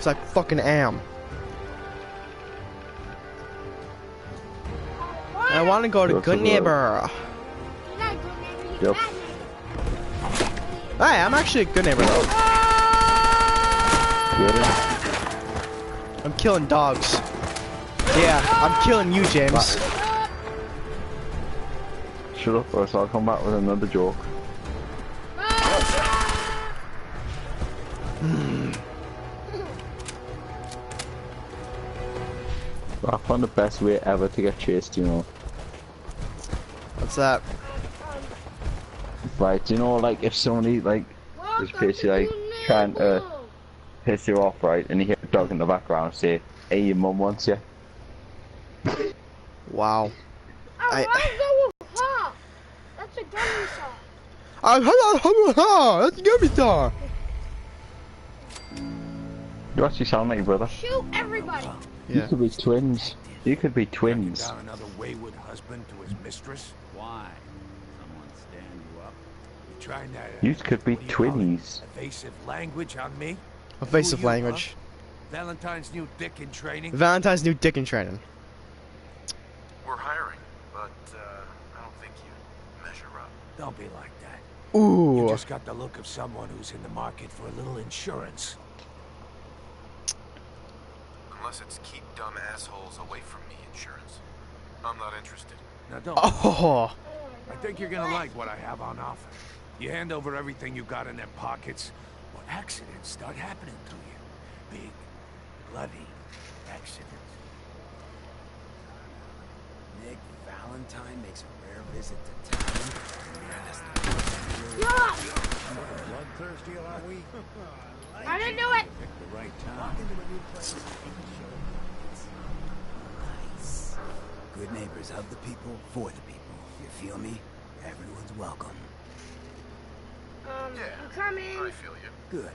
'Cause I fucking am. I want to go to Good Neighbor. You're not a good neighbor, you're a bad neighbor. Hey, I'm actually a good neighbor though. I'm killing dogs. Yeah, I'm killing you, James. Shut up, or else I'll come back with another joke. I found the best way ever to get chased, you know. What's that? Right, you know, like if somebody like is basically like trying to piss you off, right, and you hear a dog in the background say, "Hey, your mum wants you." Wow. I go with her. That's a gummy song. That's a gummy star. You actually sound like your brother. Shoot everybody. You Yeah. could be twins. You could be twins. Down another wayward husband to his mistress? Why? Someone stand you up? You trying that? You could be what do you call it? twinnies. Evasive language on me? Evasive Who are you, language. huh? Valentine's new dick in training? Valentine's new dick in training. We're hiring, but I don't think you measure up. Don't be like that. Ooh. You just got the look of someone who's in the market for a little insurance. Unless it's keep dumb assholes away from me insurance. I'm not interested. Now don't. Oh. I think you're gonna like what I have on offer. You hand over everything you got in them pockets, or accidents start happening to you. Big, bloody accidents. Nick Valentine makes a rare visit to town. Bloodthirsty are we? I didn't do it. Pick the right time. Nice. Good neighbors of the people, for the people. You feel me? Everyone's welcome. Yeah, I'm coming. I feel you. Good.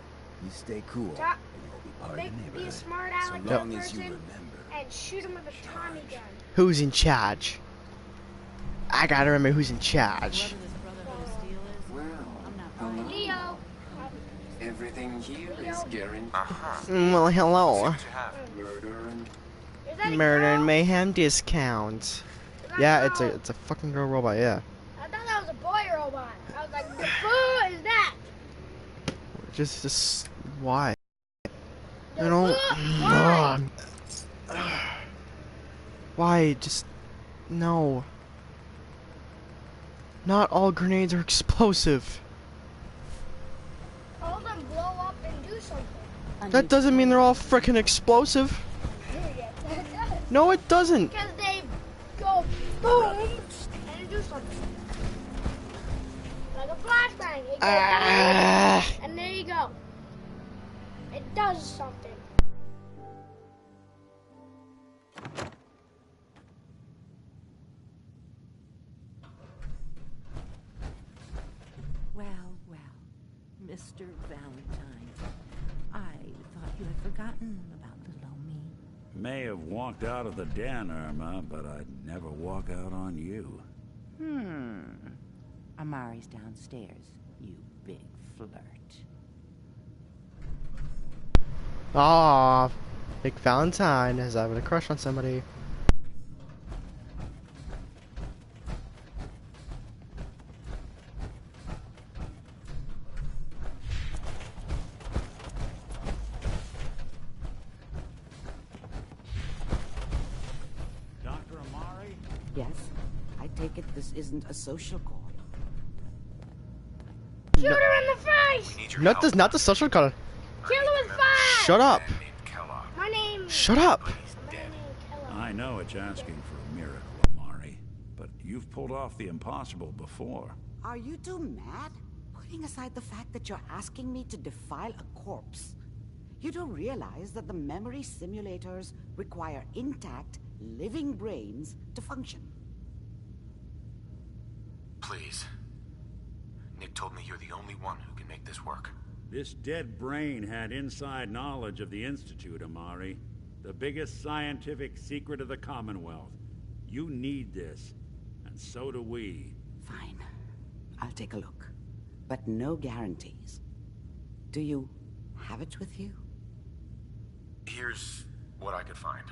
You stay cool, Ta- and you'll be part Be of the neighborhood. a smart aleck So long as person you remember. and shoot him with a Tommy gun. Who's in charge? I gotta remember who's in charge. Leo. Everything here is guaranteed. Well, hello. What you have? Murder and Is that a Murder and girl? mayhem discount. Is that Yeah, girl? it's a fucking girl robot. Yeah. I thought that was a boy robot. I was like, the fuck is that? Just why? The You know. fuck? Why? Why? Just no. Not all grenades are explosive. All of them blow up and do something. That doesn't mean they're all frickin' explosive. No, it doesn't. Because they go boom and do something. Like a flashbang. It goes boom, and there you go. It does something. Well, Mr. Valentine, I thought you had forgotten about little me. May have walked out of the den, Irma, but I'd never walk out on you. Amari's downstairs, you big flirt. Aw, Big Valentine is having a crush on somebody. Dr. Amari? Yes, I take it this isn't a social call. Shoot her in the face! Need your Not help. this, not the social call. Kill her with fire! Shut up. Man named Kellogg. My name. Shut up. My name is Kellogg. I know it's asking for a miracle, Amari, but you've pulled off the impossible before. Are you two mad? Putting aside the fact that you're asking me to defile a corpse, you don't realize that the memory simulators require intact, living brains to function. Please. Nick told me you're the only one who can make this work. This dead brain had inside knowledge of the Institute, Amari. The biggest scientific secret of the Commonwealth. You need this, and so do we. Fine. I'll take a look. But no guarantees. Do you have it with you? Here's what I could find.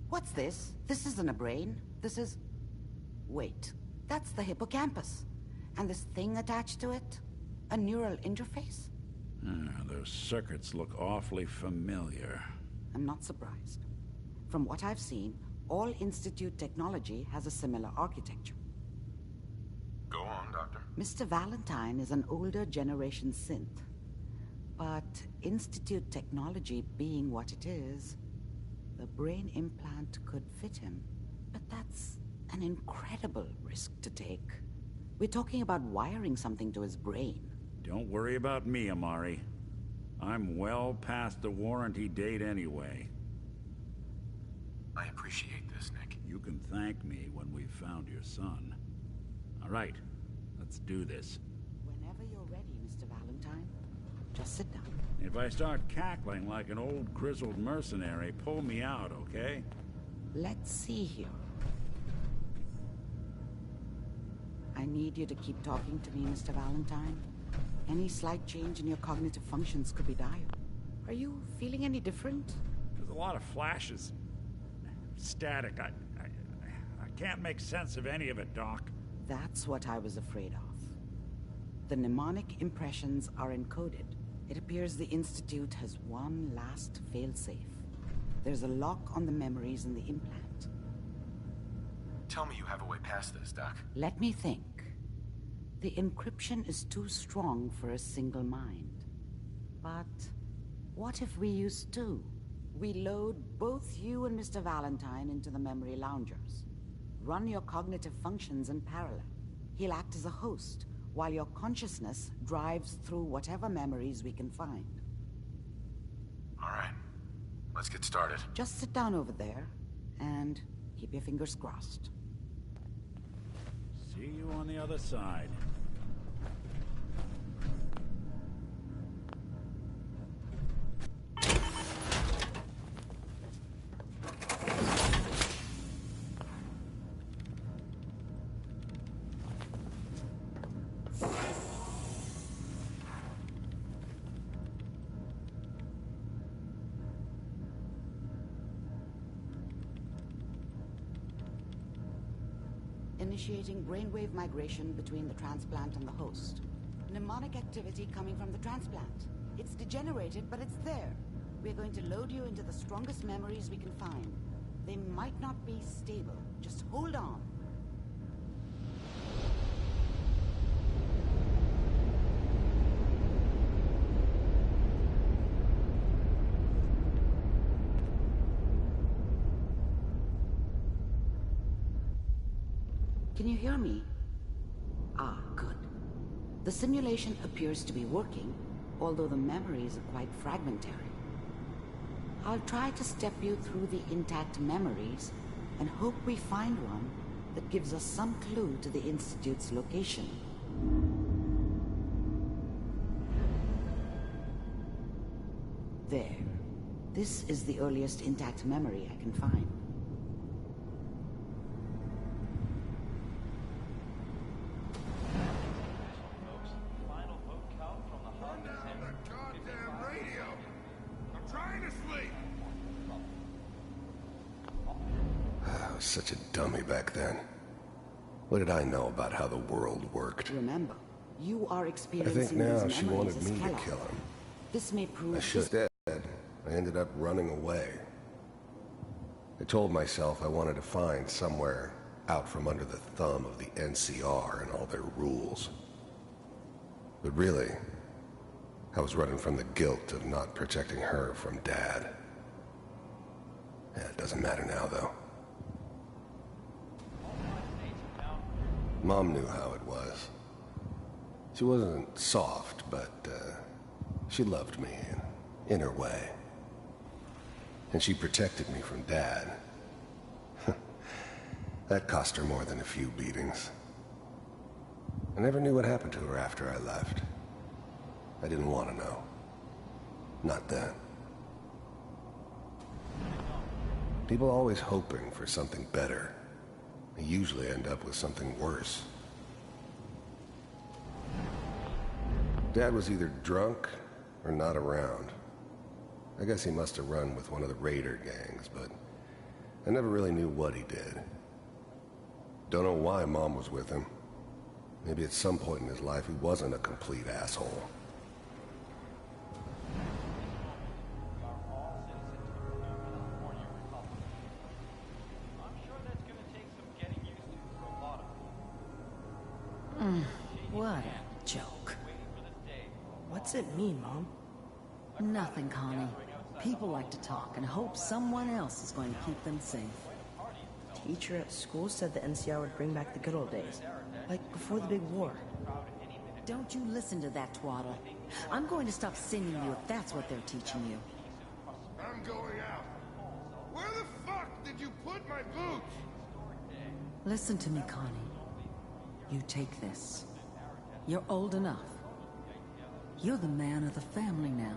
What's this? This isn't a brain. This is... Wait, that's the hippocampus. And this thing attached to it? A neural interface? Those circuits look awfully familiar. I'm not surprised. From what I've seen, all Institute technology has a similar architecture. Go on, Doctor. Mr. Valentine is an older generation synth. But Institute technology being what it is, the brain implant could fit him. But that's an incredible risk to take. We're talking about wiring something to his brain. Don't worry about me, Amari. I'm well past the warranty date anyway. I appreciate this, Nick. You can thank me when we've found your son. All right, let's do this. Whenever you're ready, Mr. Valentine, just sit down. If I start cackling like an old grizzled mercenary, pull me out, okay? Let's see here. I need you to keep talking to me, Mr. Valentine. Any slight change in your cognitive functions could be dire. Are you feeling any different? There's a lot of flashes. Static. I can't make sense of any of it, Doc. That's what I was afraid of. The mnemonic impressions are encoded. It appears the Institute has one last failsafe. There's a lock on the memories in the implant. Tell me you have a way past this, Doc. Let me think. The encryption is too strong for a single mind. But what if we use two? We load both you and Mr. Valentine into the memory loungers. Run your cognitive functions in parallel. He'll act as a host, while your consciousness drives through whatever memories we can find. All right. Let's get started. Just sit down over there, and keep your fingers crossed. See you on the other side. Initiating brainwave migration between the transplant and the host. Mnemonic activity coming from the transplant. It's degenerated, but it's there. We're going to load you into the strongest memories we can find. They might not be stable. Just hold on. Can you hear me? Ah, good. The simulation appears to be working, although the memories are quite fragmentary. I'll try to step you through the intact memories and hope we find one that gives us some clue to the Institute's location. There. This is the earliest intact memory I can find. Such a dummy back then. What did I know about how the world worked? Remember, you are I experiencing think now these she memories wanted as me to Kellogg. kill him. This may prove I should have. I ended up running away. I told myself I wanted to find somewhere out from under the thumb of the NCR and all their rules. But really, I was running from the guilt of not protecting her from Dad. Yeah, it doesn't matter now, though. Mom knew how it was. She wasn't soft, but she loved me in her way. And she protected me from Dad. That cost her more than a few beatings. I never knew what happened to her after I left. I didn't want to know. Not then. People are always hoping for something better. They usually end up with something worse. Dad was either drunk or not around. I guess he must have run with one of the raider gangs, but I never really knew what he did. Don't know why Mom was with him. Maybe at some point in his life he wasn't a complete asshole. What a joke. What's it mean, Mom? Nothing, Connie. People like to talk and hope someone else is going to keep them safe. Teacher at school said the NCR would bring back the good old days, like before the big war. Don't you listen to that twaddle. I'm going to stop singing you if that's what they're teaching you. I'm going out. Where the fuck did you put my boots? Listen to me, Connie. You take this. You're old enough. You're the man of the family now.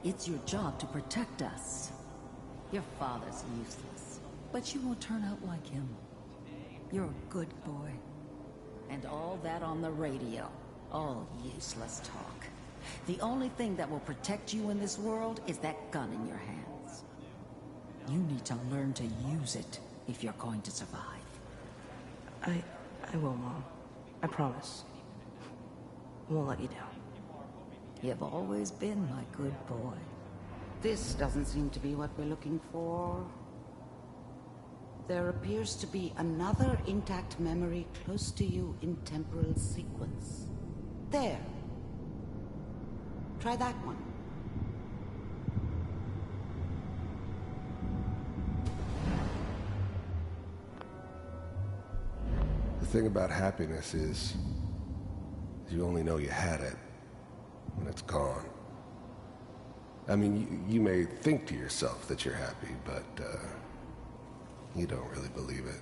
It's your job to protect us. Your father's useless, but you won't turn out like him. You're a good boy. And all that on the radio, all useless talk. The only thing that will protect you in this world is that gun in your hands. You need to learn to use it if you're going to survive. I will, Mom. I promise. I won't let you down. You've always been my good boy. This doesn't seem to be what we're looking for. There appears to be another intact memory close to you in temporal sequence. There. Try that one. The thing about happiness is you only know you had it when it's gone. I mean, you may think to yourself that you're happy, but you don't really believe it.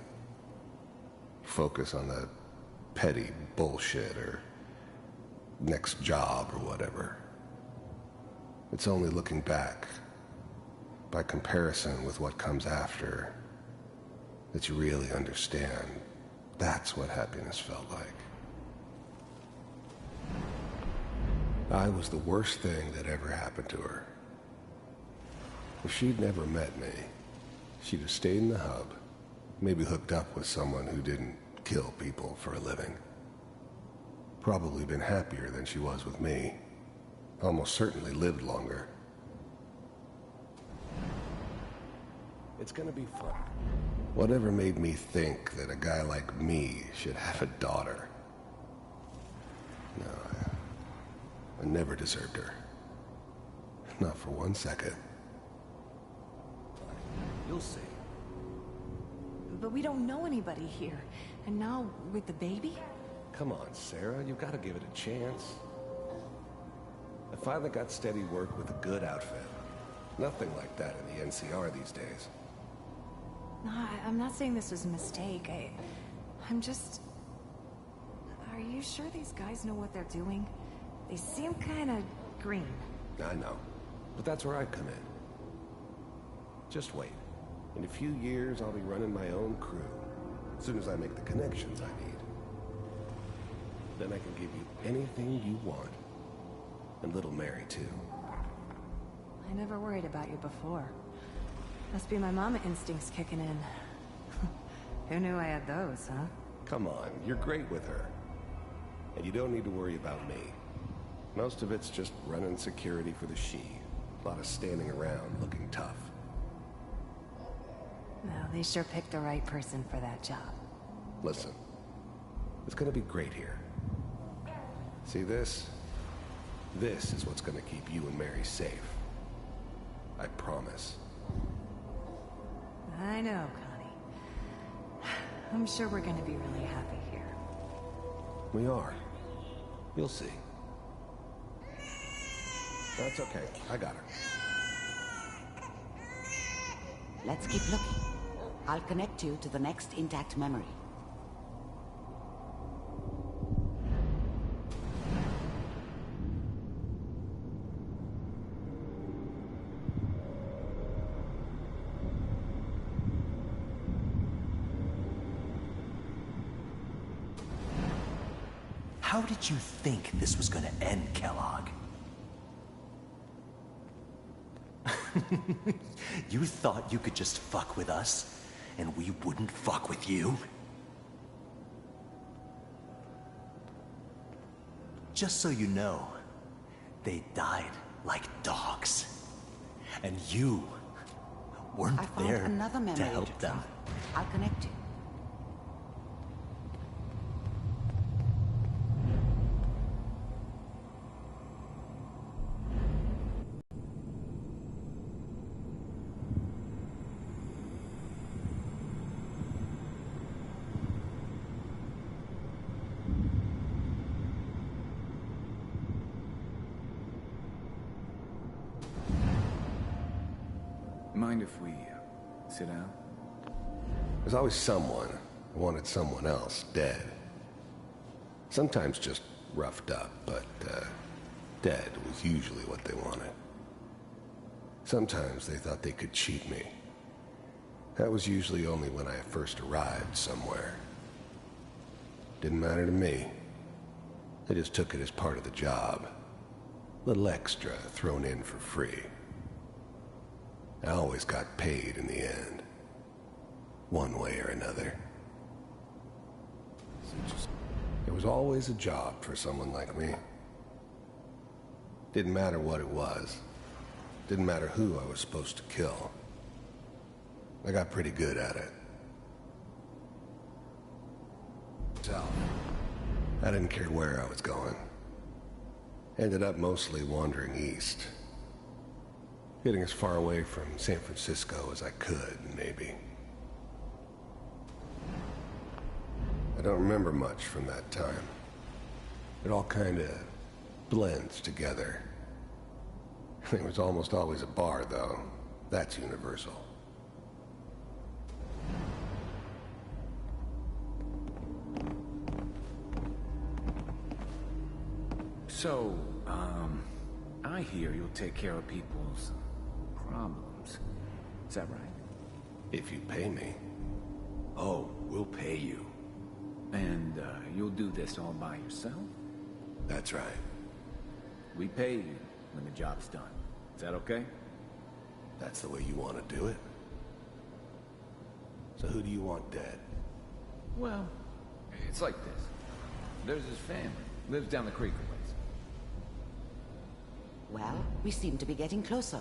You focus on the petty bullshit or next job or whatever. It's only looking back, by comparison with what comes after, that you really understand. That's what happiness felt like. I was the worst thing that ever happened to her. If she'd never met me, she'd have stayed in the hub, maybe hooked up with someone who didn't kill people for a living. Probably been happier than she was with me. Almost certainly lived longer. It's gonna be fun. Whatever made me think that a guy like me should have a daughter? No, I never deserved her. Not for 1 second. You'll see. But we don't know anybody here. And now, with the baby? Come on, Sarah, you've got to give it a chance. I finally got steady work with a good outfit. Nothing like that in the NCR these days. No, I'm not saying this was a mistake. I'm just... Are you sure these guys know what they're doing? They seem kind of green. I know, but that's where I come in. Just wait. In a few years, I'll be running my own crew. As soon as I make the connections I need. Then I can give you anything you want. And little Mary, too. I never worried about you before. Must be my mama instincts kicking in. Who knew I had those, huh? Come on, you're great with her. And you don't need to worry about me. Most of it's just running security for the she. A lot of standing around looking tough. Well, they sure picked the right person for that job. Listen, it's gonna be great here. See this? This is what's gonna keep you and Mary safe. I promise. I know, Connie. I'm sure we're gonna be really happy here. We are. You'll see. That's okay. I got her. Let's keep looking. I'll connect you to the next intact memory. How did you think this was gonna end, Kellogg? You thought you could just fuck with us, and we wouldn't fuck with you? Just so you know, they died like dogs. And you weren't there another memory to help them. I'll connect you. Mind if we sit down? There's always someone who wanted someone else dead. Sometimes just roughed up, but dead was usually what they wanted. Sometimes they thought they could cheat me. That was usually only when I first arrived somewhere. Didn't matter to me. They just took it as part of the job. Little extra thrown in for free. I always got paid in the end. One way or another. There was always a job for someone like me. Didn't matter what it was. Didn't matter who I was supposed to kill. I got pretty good at it. So, I didn't care where I was going. Ended up mostly wandering east. Getting as far away from San Francisco as I could, maybe. I don't remember much from that time. It all kinda blends together. There was almost always a bar, though. That's universal. So, I hear you'll take care of people's problems. Is that right? If you pay me. Oh, we'll pay you. And, you'll do this all by yourself? That's right. We pay you when the job's done. Is that okay? That's the way you want to do it? So who do you want dead? Well, it's like this. There's his family. Lives down the creek a ways. Well, we seem to be getting closer.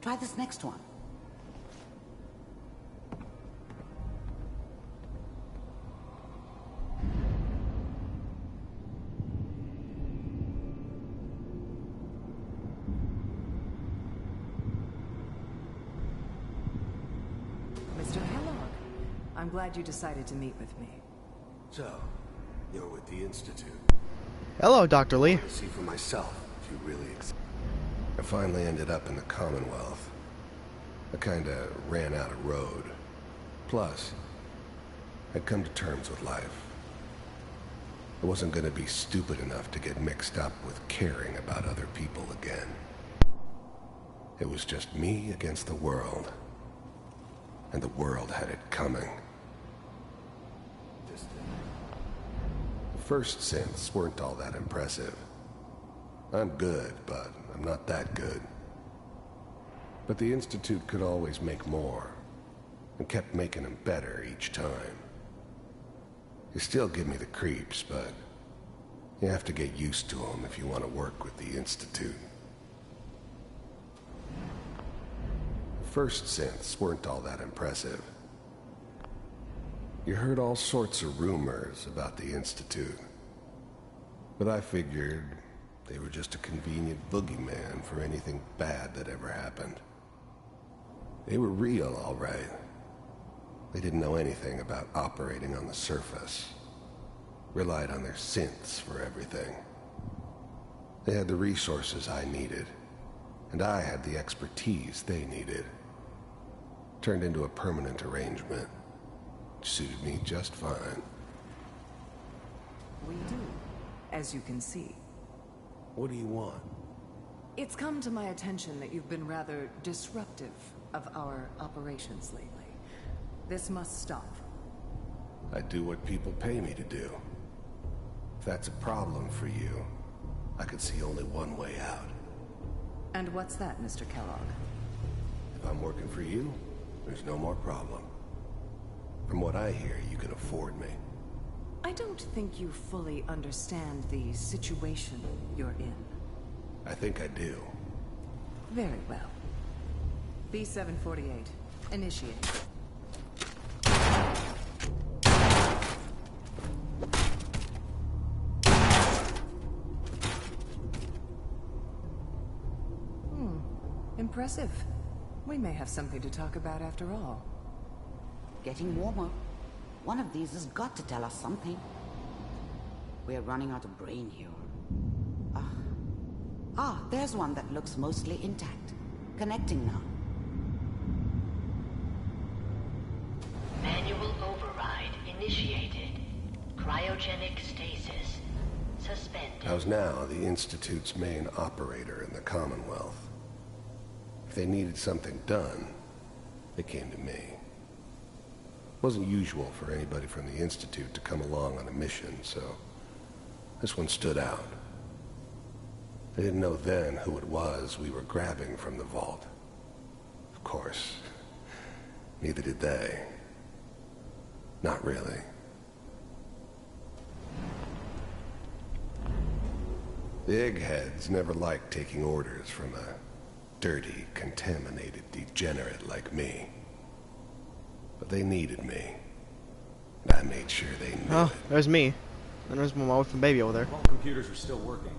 Try this next one. Mr. Kellogg, I'm glad you decided to meet with me. So, you're with the Institute. Hello, Dr. Lee. To see for myself if you really exist. I finally ended up in the Commonwealth. I kinda ran out of road. Plus, I'd come to terms with life. I wasn't gonna be stupid enough to get mixed up with caring about other people again. It was just me against the world. And the world had it coming. The first synths weren't all that impressive. I'm good, but I'm not that good. But the Institute could always make more, and kept making them better each time. They still give me the creeps, but you have to get used to them if you want to work with the Institute. The first synths weren't all that impressive. You heard all sorts of rumors about the Institute, but I figured they were just a convenient boogeyman for anything bad that ever happened. They were real, all right. They didn't know anything about operating on the surface. Relied on their synths for everything. They had the resources I needed, and I had the expertise they needed. Turned into a permanent arrangement, which suited me just fine. We do, as you can see. What do you want? It's come to my attention that you've been rather disruptive of our operations lately. This must stop. I do what people pay me to do. If that's a problem for you, I could see only one way out. And what's that, Mr. Kellogg? If I'm working for you, there's no more problem. From what I hear, you can afford me. I don't think you fully understand the situation you're in. I think I do. Very well. B-748. Initiate. Impressive. We may have something to talk about after all. Getting warmer. One of these has got to tell us something. We're running out of brain here. There's one that looks mostly intact. Connecting now. Manual override initiated. Cryogenic stasis suspended. I was now the Institute's main operator in the Commonwealth. If they needed something done, they came to me. It wasn't usual for anybody from the Institute to come along on a mission, so this one stood out. They didn't know then who it was we were grabbing from the vault. Of course, neither did they. Not really. The eggheads never liked taking orders from a dirty, contaminated degenerate like me. But they needed me. And I made sure they knew Oh, it. there's me. And there's my wife and baby over there. All computers are still working.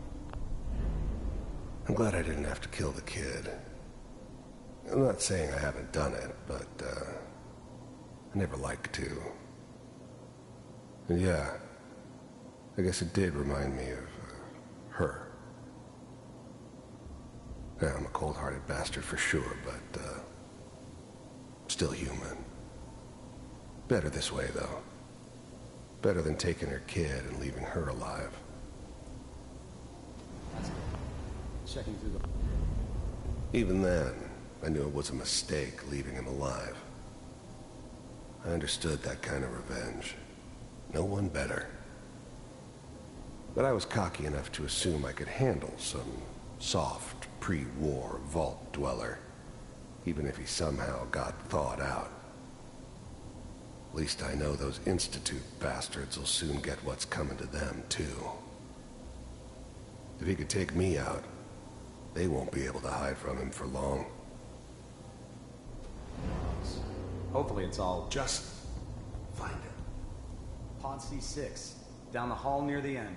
I'm glad I didn't have to kill the kid. I'm not saying I haven't done it, but, I never liked to. And yeah, I guess it did remind me of, her. Yeah, I'm a cold-hearted bastard for sure, but, still human. Better this way, though. Better than taking her kid and leaving her alive. Checking through the... Even then, I knew it was a mistake leaving him alive. I understood that kind of revenge. No one better. But I was cocky enough to assume I could handle some soft, pre-war vault dweller, even if he somehow got thawed out. At least I know those Institute bastards will soon get what's coming to them, too. If he could take me out, they won't be able to hide from him for long. Hopefully it's all... Just find it. Pod C6, down the hall near the end.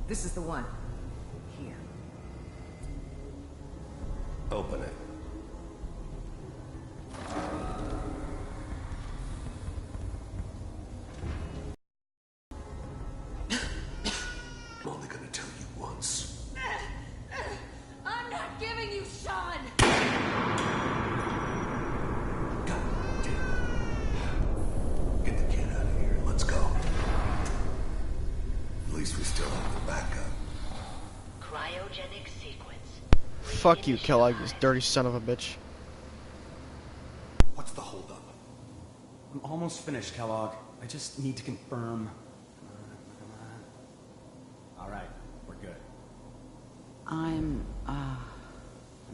This is the one. Here. Open it. I'm only gonna tell you once. I'm not giving you Sean! God damn. Get the kid out of here. Let's go. At least we still have the backup. Cryogenic sequence. Fuck you, Kellogg, you dirty son of a bitch. What's the holdup? I'm almost finished, Kellogg. I just need to confirm. All right, we're good. I'm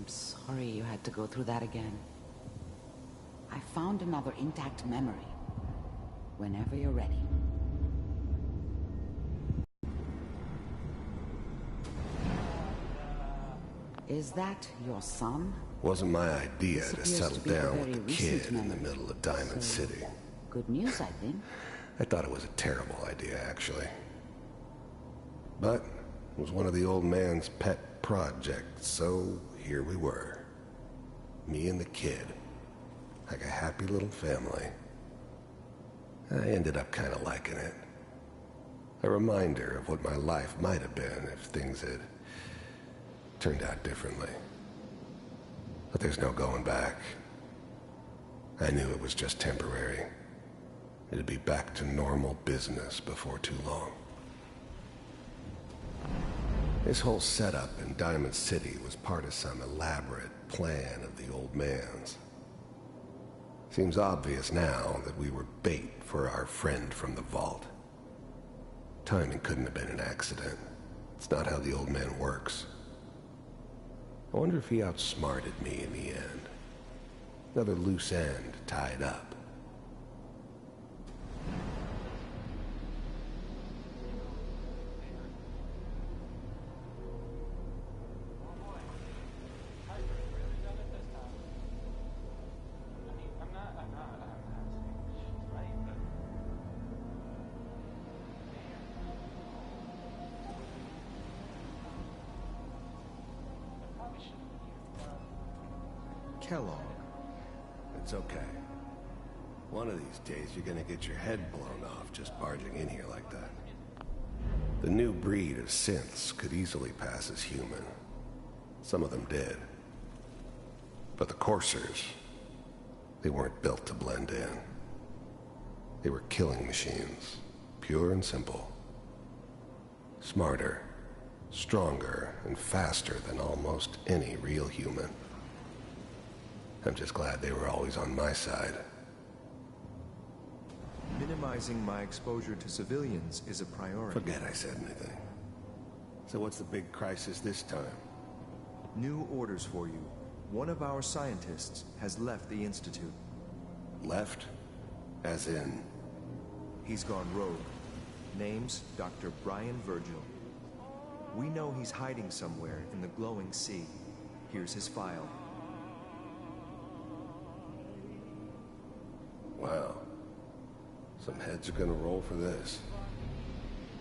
sorry you had to go through that again. I found another intact memory. Whenever you're ready. Is that your son? Wasn't my idea This to appears settle to be a down very with a recent kid in the memory. middle of Diamond So, City. Good news, I think. I thought it was a terrible idea, actually. But it was one of the old man's pet projects, so here we were. Me and the kid. Like a happy little family. I ended up kind of liking it. A reminder of what my life might have been if things had turned out differently. But there's no going back. I knew it was just temporary. It'd be back to normal business before too long. This whole setup in Diamond City was part of some elaborate plan of the old man's. Seems obvious now that we were bait for our friend from the vault. Timing couldn't have been an accident. It's not how the old man works. I wonder if he outsmarted me in the end. Another loose end tied up. Kellogg. It's okay. One of these days you're gonna get your head blown off just barging in here like that. The new breed of synths could easily pass as human. Some of them did. But the Coursers, they weren't built to blend in. They were killing machines, pure and simple. Smarter, stronger, and faster than almost any real human. I'm just glad they were always on my side. Minimizing my exposure to civilians is a priority. Forget I said anything. So what's the big crisis this time? New orders for you. One of our scientists has left the Institute. Left? As in? He's gone rogue. Name's Dr. Brian Virgil. We know he's hiding somewhere in the glowing sea. Here's his file. Wow. Some heads are gonna roll for this.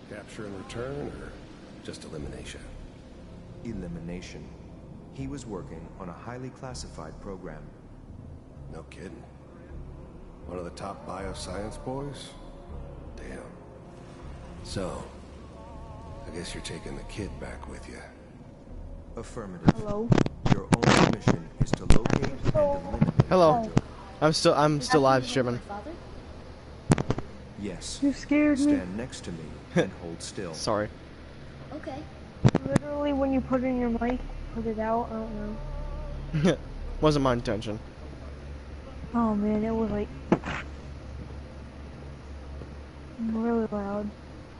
Capture and return, or just elimination? Elimination. He was working on a highly classified program. No kidding. One of the top bioscience boys? Damn. So, I guess you're taking the kid back with you. Affirmative. Hello? Your only mission is to locate and eliminate. Hello. I'm still live streaming. Yes. You scared me. Stand next to me and hold still. Sorry. Okay. Literally, when you put in your mic, put it out. I don't know. Wasn't my intention. Oh man, it was like really loud.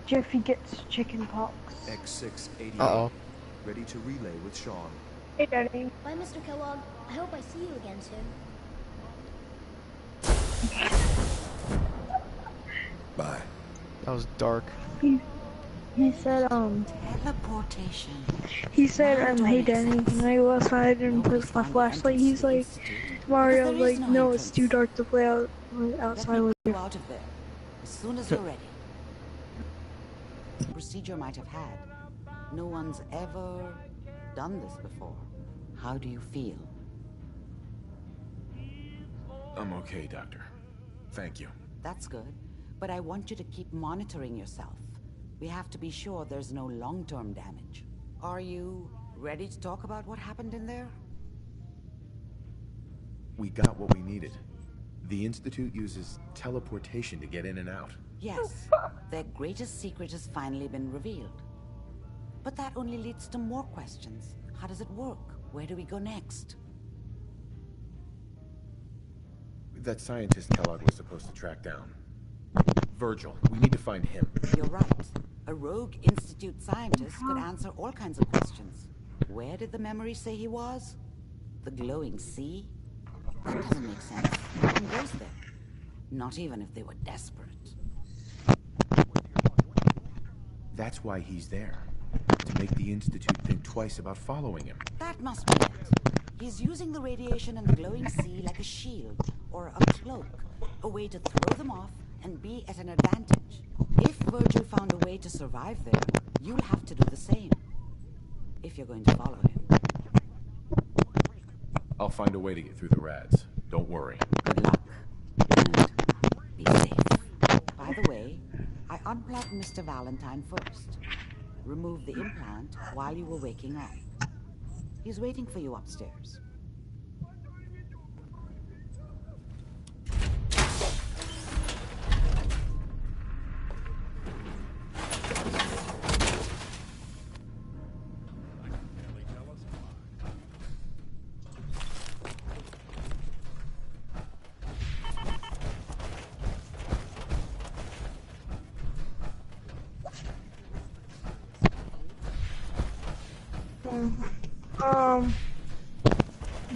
Jeffy gets chicken pox. X688. Uh-oh. Ready to relay with Sean. Hey, Daddy. Bye, Mr. Kellogg. I hope I see you again soon. Bye. That was dark. He said, Teleportation. He said, hey Danny, can I go outside and play with my flashlight? He's like, Mario, like, no, it's too dark to play outside with you. Out of there as soon as you're ready. Procedure might have had. No one's ever done this before. How do you feel? I'm okay, Doctor. Thank you. That's good. But I want you to keep monitoring yourself. We have to be sure there's no long-term damage. Are you ready to talk about what happened in there? We got what we needed. The Institute uses teleportation to get in and out. Yes. Their greatest secret has finally been revealed. But that only leads to more questions. How does it work? Where do we go next? That scientist Kellogg was supposed to track down. Virgil. We need to find him. You're right. A rogue Institute scientist could answer all kinds of questions. Where did the memory say he was? The glowing sea? That doesn't make sense. No one goes there. Not even if they were desperate. That's why he's there. To make the Institute think twice about following him. That must be it. He's using the radiation in the glowing sea like a shield, or a cloak. A way to throw them off and be at an advantage. If Virgil found a way to survive there, you'll have to do the same. If you're going to follow him. I'll find a way to get through the rads. Don't worry. Good luck. And be safe. By the way, I unplugged Mr. Valentine first. Remove the implant while you were waking up. He's waiting for you upstairs.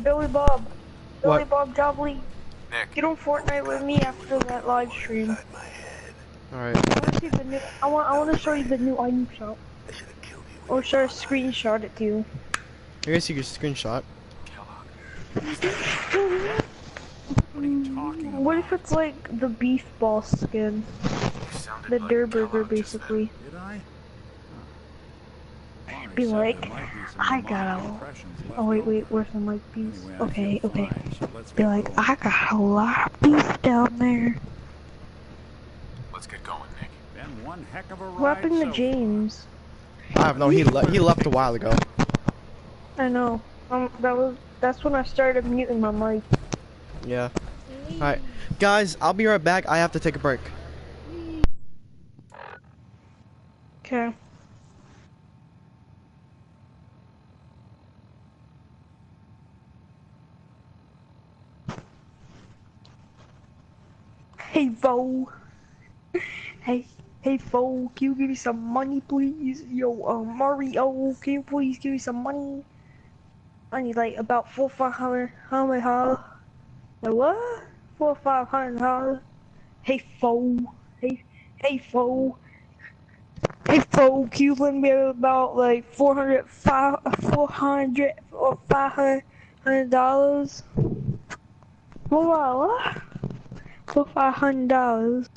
Billy Bob. Billy What? Bob Jobly. Nick. Get on Fortnite with me after that live stream. Alright. I want to see the new. I want to show you the new item shop. Or should I screenshot it to you? I guess you could screenshot. What if it's like the beef boss skin? The Durr Burger, basically. Did I? Be like, I got a. Oh wait, where's the mic piece? Okay. Be like, I got a lot of beef down there. Let's get going, Nick. Been one heck of a ride. What happened to so James? I have no. He left a while ago. I know. That's when I started muting my mic. Yeah. Alright. Guys, I'll be right back. I have to take a break. Okay. Hey, Vo. Hey, Vo, can you give me some money, please? Yo, Mario, can you please give me some money? I need like about $400-500. How many dollars? Like what? $400-500. Hey, Vo. Hey, Vo. Hey, Vo, can you lend me about like $400 or $500? What? For $500.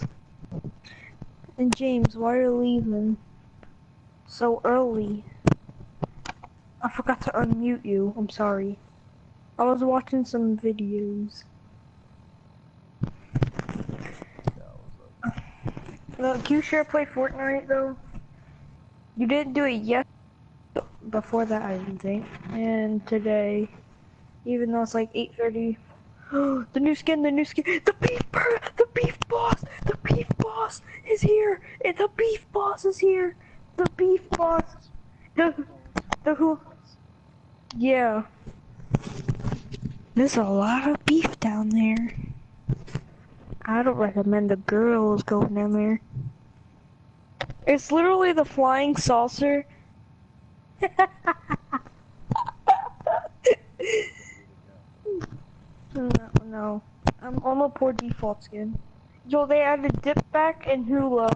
And James, why are you leaving so early? I forgot to unmute you. I'm sorry. I was watching some videos. Can you sure play Fortnite though? You didn't do it yet. Before that, I didn't think. And today, even though it's like 8:30. The new skin, the beef boss is here. The beef boss is here. The beef boss. The who? Yeah. There's a lot of beef down there. I don't recommend the girls going down there. It's literally the flying saucer. No. I'm on a poor default skin. Yo, they added dip back and hula.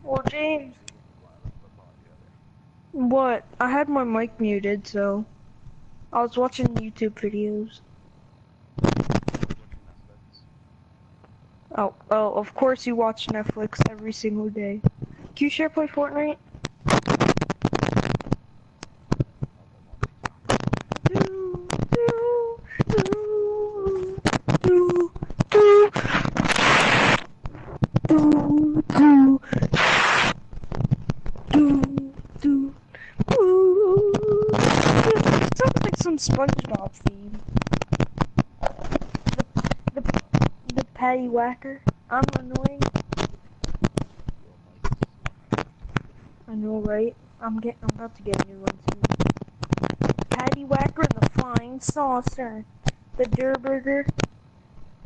Well, James. What? I had my mic muted, so I was watching YouTube videos. Oh, of course you watch Netflix every single day. Can you share play Fortnite? Sounds like some SpongeBob theme. The Patty Whacker. I'm annoying. I know, right? I'm about to get a new one soon. Patty Whacker and the Flying Saucer. The Durr Burger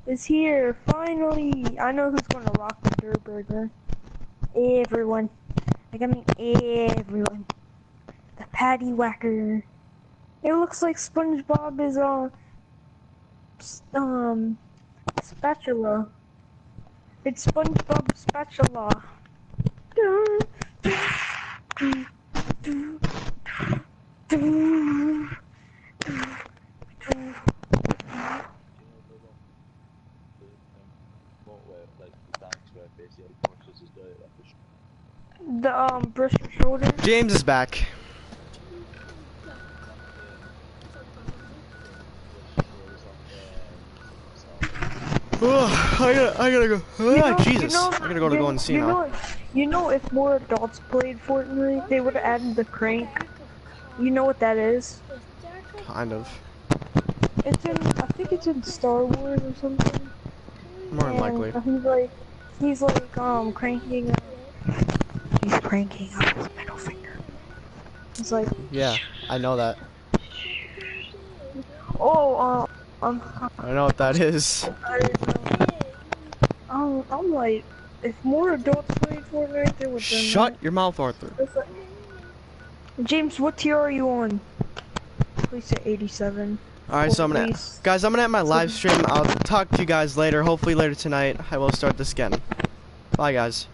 is here, finally! I know who's gonna rock the Durr Burger. Everyone. Like, I mean, everyone. The Patty Whacker. It looks like SpongeBob is on, spatula. It's SpongeBob spatula. The brush your shoulder. James is back. Oh, I gotta go. Jesus, I gotta go and see now. You know, if more adults played Fortnite, they would have added the crank. You know what that is? Kind of. It's in, I think it's in Star Wars or something. More than likely. He's like cranking up. He's cranking up his middle finger. It's like. Yeah, I know that. Oh, I'm I know what that is. I'm like, if more adults playing Fortnite, they would. Shut your mouth, Arthur. James, what tier are you on? Please say 87. Alright, so I'm gonna end my live stream. I'll talk to you guys later. Hopefully later tonight I will start this again. Bye, guys.